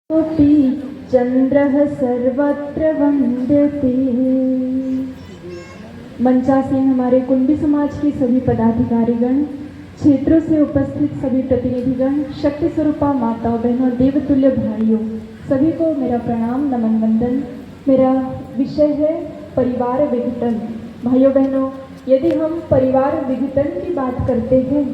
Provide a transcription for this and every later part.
कोऽपि चन्द्रः सर्वत्र वन्द्यते। मंचासीन हमारे कुंभी समाज के सभी पदाधिकारीगण, क्षेत्रों से उपस्थित सभी प्रतिनिधिगण, शक्ति स्वरूपा माताओं बहनों, देवतुल्य भाइयों, सभी को मेरा प्रणाम नमन वंदन। मेरा विषय है परिवार विघटन। भाइयों बहनों, यदि हम परिवार विघटन की बात करते हैं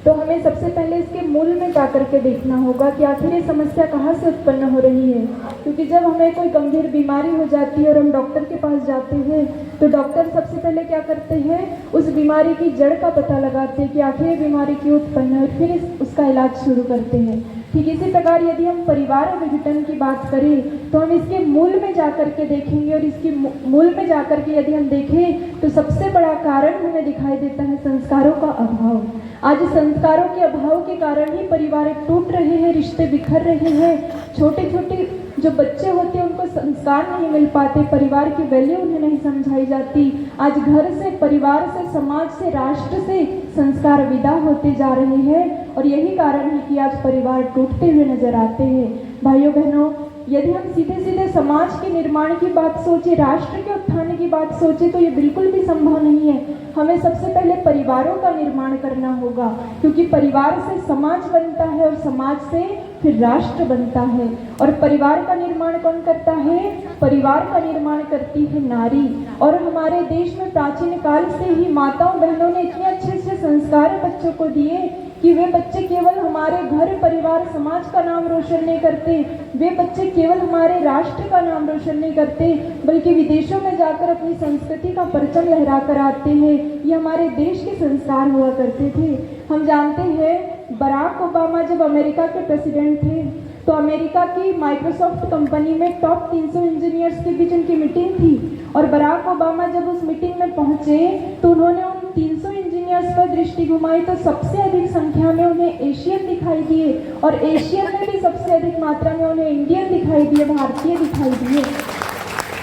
तो हमें सबसे पहले इसके मूल में जा करके देखना होगा कि आखिर ये समस्या कहाँ से उत्पन्न हो रही है। क्योंकि जब हमें कोई गंभीर बीमारी हो जाती है और हम डॉक्टर के पास जाते हैं तो डॉक्टर सबसे पहले क्या करते हैं, उस बीमारी की जड़ का पता लगाते हैं कि आखिर ये बीमारी क्यों उत्पन्न है और फिर उसका इलाज शुरू करते हैं। ठीक इसी प्रकार यदि हम परिवार विघटन की बात करें तो हम इसके मूल में जा करके देखेंगे और इसके मूल में जा करके यदि हम देखें तो सबसे बड़ा कारण हमें दिखाई देता है संस्कारों का अभाव। आज संस्कारों के अभाव के कारण ही परिवार टूट रहे हैं, रिश्ते बिखर रहे हैं। छोटे छोटे जो बच्चे होते हैं उनको संस्कार नहीं मिल पाते, परिवार की वैल्यू उन्हें नहीं समझाई जाती। आज घर से, परिवार से, समाज से, राष्ट्र से संस्कार विदा होते जा रहे हैं और यही कारण है कि आज परिवार टूटते हुए नजर आते हैं। भाइयों बहनों, यदि हम सीधे सीधे समाज के निर्माण की बात सोचे, राष्ट्र के उत्थान की बात सोचे तो ये बिल्कुल भी संभव नहीं है। हमें सबसे पहले परिवारों का निर्माण करना होगा, क्योंकि परिवार से समाज बनता है और समाज से फिर राष्ट्र बनता है। और परिवार का निर्माण कौन करता है? परिवार का निर्माण करती है नारी। और हमारे देश में प्राचीन काल से ही माताओं बहनों ने इतने अच्छे अच्छे संस्कार बच्चों को दिए कि वे बच्चे केवल हमारे घर, परिवार, समाज का नाम रोशन नहीं करते, वे बच्चे केवल हमारे राष्ट्र का नाम रोशन नहीं करते, बल्कि विदेशों में जाकर अपनी संस्कृति का परचम लहरा कर आते हैं। ये हमारे देश के संस्कार हुआ करते थे। हम जानते हैं बराक ओबामा जब अमेरिका के प्रेसिडेंट थे तो अमेरिका की माइक्रोसॉफ्ट कंपनी में टॉप 300 इंजीनियर्स के बीच उनकी मीटिंग थी और बराक ओबामा जब उस मीटिंग में पहुंचे तो उन्होंने उन 300 इंजीनियर्स पर दृष्टि घुमाई तो सबसे अधिक संख्या में उन्हें एशियन दिखाई दिए और एशियन में भी सबसे अधिक मात्रा में उन्हें इंडियन दिखाई दिए, भारतीय दिखाई दिए।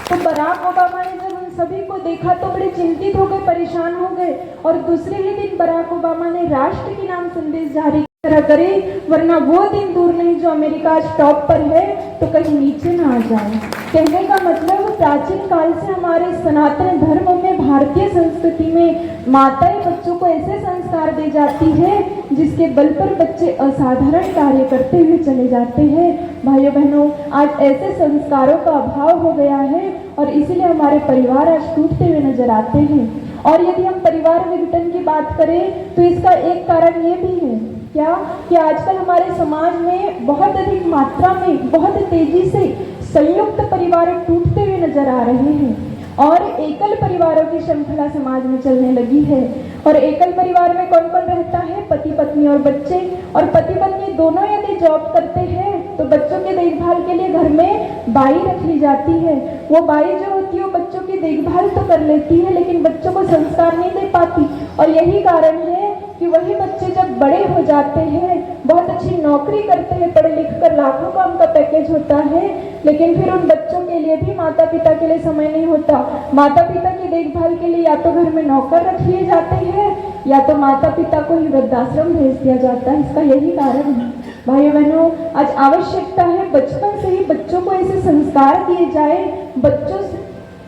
तो बराक ओबामा ने जब उन सभी को देखा तो बड़े चिंतित हो गए, परेशान हो गए और दूसरे ही दिन बराक ओबामा ने राष्ट्र के नाम संदेश जारी करे, वरना वो दिन दूर नहीं जो अमेरिका आज टॉप पर है तो कहीं नीचे ना आ जाए। कहने का मतलब प्राचीन काल से हमारे सनातन धर्म में, भारतीय संस्कृति में माताएं बच्चों को ऐसे संस्कार दे जाती है जिसके बल पर बच्चे असाधारण कार्य करते हुए चले जाते हैं। भाइयों बहनों, आज ऐसे संस्कारों का अभाव हो गया है और इसीलिए हमारे परिवार आज टूटते हुए नजर आते हैं। और यदि हम परिवार विघटन की बात करें तो इसका एक कारण ये भी है क्या कि आजकल हमारे समाज में बहुत अधिक मात्रा में, बहुत तेजी से संयुक्त परिवार टूटते हुए नजर आ रहे हैं और एकल परिवारों की श्रृंखला समाज में चलने लगी है। और एकल परिवार में कौन कौन रहता है? पति पत्नी और बच्चे। और पति पत्नी दोनों यदि जॉब करते हैं तो बच्चों के देखभाल के लिए घर में बाई रख ली जाती है। वो बाई जो होती है वो बच्चों की देखभाल तो कर लेती है लेकिन बच्चों को संस्कार नहीं दे पाती। और यही कारण है कि वही बच्चे जब बड़े हो जाते हैं, बहुत अच्छी नौकरी करते हैं, पढ़े लिख कर लाखों का उनका पैकेज होता है, लेकिन फिर उन बच्चों के लिए भी माता पिता के लिए समय नहीं होता। माता पिता की देखभाल के लिए या तो घर में नौकर रख लिए जाते हैं या तो माता पिता को ही वृद्धाश्रम भेज दिया जाता है। इसका यही कारण है। भाइयों बहनों, आज आवश्यकता है बचपन से ही बच्चों को ऐसे संस्कार दिए जाए, बच्चों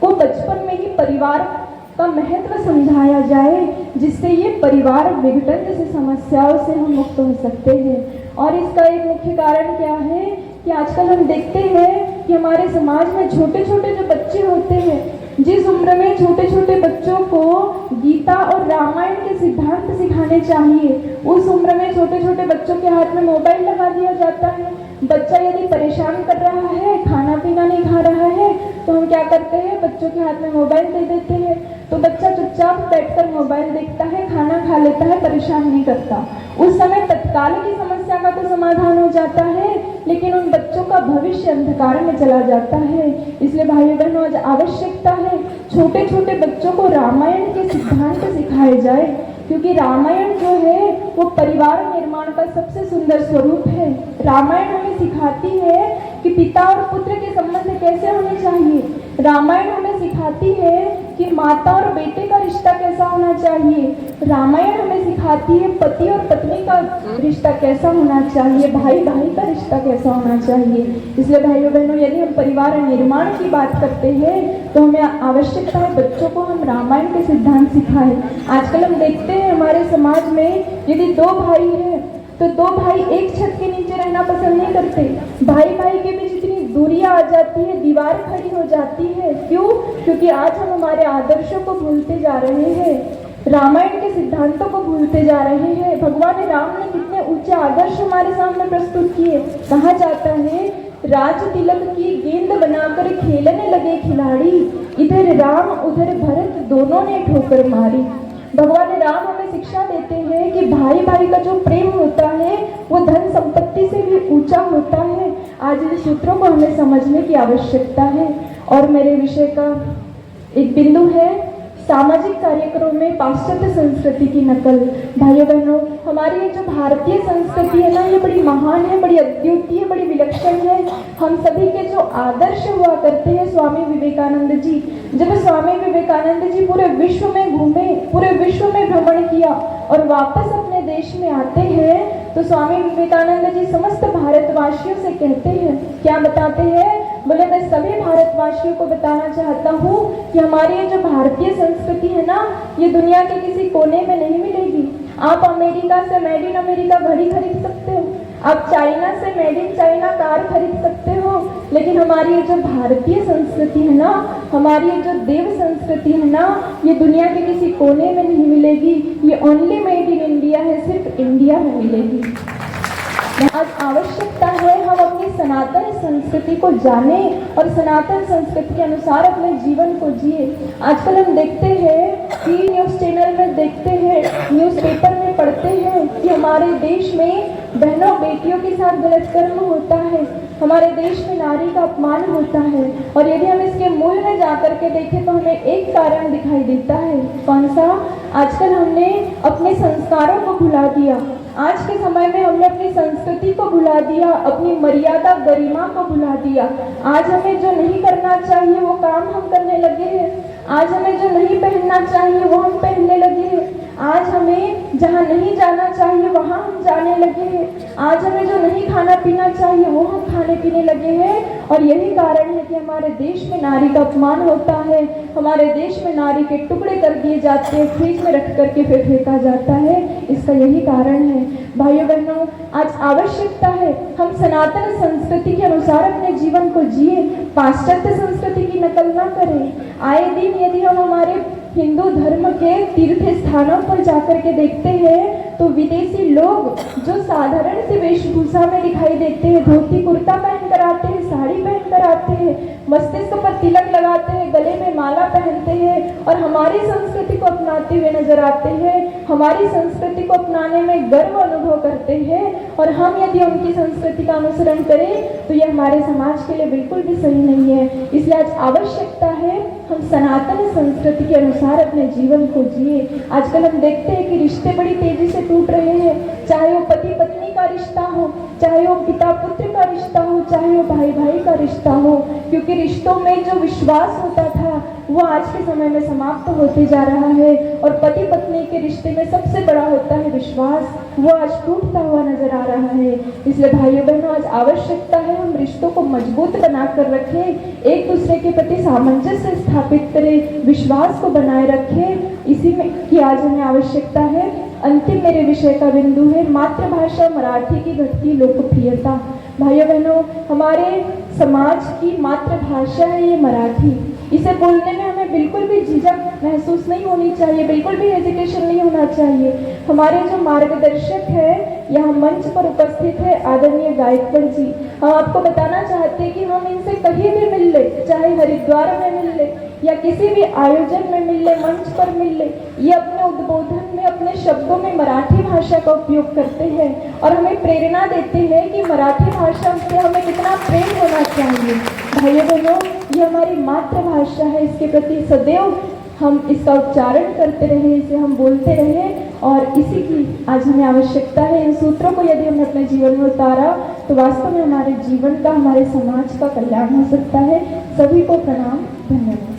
को बचपन में ही परिवार का महत्व समझाया जाए जिससे ये परिवार विघटन जैसी समस्याओं से हम मुक्त हो सकते हैं। और इसका एक मुख्य कारण क्या है कि आजकल हम देखते हैं कि हमारे समाज में छोटे छोटे जो बच्चे होते हैं, जिस उम्र में छोटे छोटे बच्चों को गीता और रामायण के सिद्धांत सिखाने चाहिए, उस उम्र में छोटे छोटे बच्चों के हाथ में मोबाइल लगा दिया जाता है। बच्चा यदि परेशान कर रहा है, खाना पीना नहीं खा रहा है तो हम क्या करते हैं, बच्चों के हाथ में मोबाइल दे देते हैं। तो बच्चा चुपचाप बैठकर मोबाइल देखता है, खाना खा लेता है, परेशान नहीं करता। उस समय तत्काल की समस्या का तो समाधान हो जाता है लेकिन उन बच्चों का भविष्य अंधकार में चला जाता है। इसलिए भाइयों बहनों, आज आवश्यकता है छोटे छोटे बच्चों को रामायण के सिद्धांत सिखाए जाए, क्योंकि रामायण जो है वो परिवार निर्माण का सबसे सुंदर स्वरूप है। रामायण हमें सिखाती है कि पिता और पुत्र के संबंध कैसे होने चाहिए। रामायण हमें सिखाती है कि माता और बेटे का रिश्ता कैसा होना चाहिए। रामायण हमें सिखाती है पति और पत्नी का रिश्ता कैसा होना चाहिए, भाई भाई का रिश्ता कैसा होना चाहिए। इसलिए भाइयों बहनों, यदि हम परिवार निर्माण की बात करते हैं तो हमें आवश्यकता है बच्चों को हम रामायण के सिद्धांत सिखाएं। आजकल हम देखते हैं हमारे समाज में यदि दो भाई हैं तो दो भाई एक छत के नीचे रहना पसंद नहीं करते। भाई भाई के बीच इतनी दूरियां आ जाती है, दीवार खड़ी हो जाती है। क्यों? क्योंकि आज हम हमारे आदर्शों को भूलते जा रहे हैं, रामायण के सिद्धांतों को भूलते जा रहे हैं। भगवान राम ने कितने ऊंचे आदर्श हमारे सामने प्रस्तुत किए। कहा जाता है राज तिलक की गेंद बनाकर खेलने लगे खिलाड़ी, इधर राम उधर भरत दोनों ने ठोकर मारी। भगवान राम हमें शिक्षा देते हैं कि भाई भाई का जो प्रेम होता है वो धन संपत्ति से भी ऊंचा होता है। आज इन सूत्रों को हमें समझने की आवश्यकता है। और मेरे विषय का एक बिंदु है सामाजिक कार्यक्रमों में पाश्चात्य संस्कृति की नकल। भाइयों बहनों, हमारी ये जो भारतीय संस्कृति है ना, ये बड़ी महान है, बड़ी अद्वितीय, बड़ी विलक्षण है। हम सभी के जो आदर्श हुआ करते हैं स्वामी विवेकानंद जी, जब स्वामी विवेकानंद जी पूरे विश्व में घूमे, पूरे विश्व में भ्रमण किया और वापस अपने देश में आते हैं तो स्वामी विवेकानंद जी समस्त भारतवासियों से कहते हैं, क्या बताते हैं? बोले मैं सभी भारतवासियों को बताना चाहता हूँ कि हमारी ये जो भारतीय संस्कृति है ना, ये दुनिया के किसी कोने में नहीं मिलेगी। आप अमेरिका से मेड इन अमेरिका घड़ी खरीद सकते हो, आप चाइना से मेड इन चाइना कार खरीद सकते हो, लेकिन हमारी ये जो भारतीय संस्कृति है ना, हमारी ये जो देव संस्कृति है ना, ये दुनिया के किसी कोने में नहीं मिलेगी। ये ओनली मेड इन इंडिया है, सिर्फ इंडिया में मिलेगी। आज आवश्यकता है हम अपनी सनातन संस्कृति को जाने और सनातन संस्कृति के अनुसार अपने जीवन को जिए। आजकल हम देखते हैं कि न्यूज़ चैनल में देखते हैं, न्यूज़पेपर में पढ़ते हैं कि हमारे देश में बहनों बेटियों के साथ गलत कर्म होता है, हमारे देश में नारी का अपमान होता है। और यदि हम इसके मूल में जाकर के देखें तो हमें एक कारण दिखाई देता है। कौन सा? आजकल हमने अपने संस्कारों को भुला दिया। आज के समय में हमने अपनी संस्कृति को भुला दिया, अपनी मर्यादा गरिमा को भुला दिया। आज हमें जो नहीं करना चाहिए वो काम हम करने लगे हैं। आज हमें जो नहीं पहनना चाहिए वो हम पहनने लगे हैं। आज हमें जहाँ नहीं जाना चाहिए वहाँ हम जाने लगे हैं। आज हमें जो नहीं खाना पीना चाहिए वो हम खाने पीने लगे हैं। और यही कारण है कि हमारे देश में नारी का अपमान होता है, हमारे देश में नारी के टुकड़े कर दिए जाते हैं, फ्रिज में रख करके फिर फेंका जाता है। इसका यही कारण है। भाइयों बहनों, आज आवश्यकता है हम सनातन संस्कृति के अनुसार अपने जीवन को जिए, पाश्चात्य संस्कृति की नकल ना करें। आए दिन यदि हम हमारे हिंदू धर्म के तीर्थ स्थानों पर जाकर के देखते हैं तो विदेशी लोग जो साधारण सी वेशभूषा में दिखाई देते हैं, धोती कुर्ता पहनकर आते हैं, साड़ी पहनकर आते हैं, मस्तिष्क पर तिलक लगाते हैं, गले में माला पहनते हैं और हमारी संस्कृति को अपनाते हुए नजर आते हैं, हमारी संस्कृति को अपनाने में गर्व अनुभव करते हैं। और हम यदि उनकी संस्कृति का अनुसरण करें तो ये हमारे समाज के लिए बिल्कुल भी सही नहीं है। इसलिए आज आवश्यकता है हम सनातन संस्कृति के अनुसार अपने जीवन को जिए। आजकल हम देखते हैं कि रिश्ते बड़ी तेजी से टूट रहे हैं, चाहे वो पति पत्नी का रिश्ता हो, चाहे वो पिता पुत्र का रिश्ता हो, चाहे वो भाई भाई का रिश्ता हो, क्योंकि रिश्तों में जो विश्वास होता था वो आज के समय में समाप्त होते जा रहा है। और पति पत्नी के रिश्ते में सबसे बड़ा होता है विश्वास, वो आज टूटता हुआ नजर आ रहा है। इसलिए भाइयों बहनों, आज आवश्यकता है हम रिश्तों को मजबूत बनाकर रखें, एक दूसरे के प्रति सामंजस्य स्थापित करें, विश्वास को बनाए रखें। इसी में की आज हमें आवश्यकता है। अंतिम मेरे विषय का बिंदु है मातृभाषा मराठी की घटती लोकप्रियता। भाइयों बहनों, हमारे समाज की मातृभाषा है ये मराठी। इसे बोलने में हमें बिल्कुल भी झिझक महसूस नहीं होनी चाहिए, बिल्कुल भी हेजिटेशन नहीं होना चाहिए। हमारे जो मार्गदर्शक है यहाँ मंच पर उपस्थित है आदरणीय गायकवाड़ जी, हम आपको बताना चाहते हैं कि हम इनसे कहीं भी मिल ले, चाहे हरिद्वार में मिल ले या किसी भी आयोजन में मिल ले, मंच पर मिल ले, ये अपने उद्बोधन में अपने शब्दों में मराठी भाषा का उपयोग करते हैं और हमें प्रेरणा देते हैं कि मराठी भाषा से हमें कितना प्रेम होना चाहिए। भाइयों बहनों, ये हमारी मातृभाषा है, इसके प्रति सदैव हम इसका उच्चारण करते रहे, इसे हम बोलते रहे और इसी की आज हमें आवश्यकता है। इन सूत्रों को यदि हमने अपने जीवन में उतारा तो वास्तव में हमारे जीवन का, हमारे समाज का कल्याण हो सकता है। सभी को प्रणाम, धन्यवाद।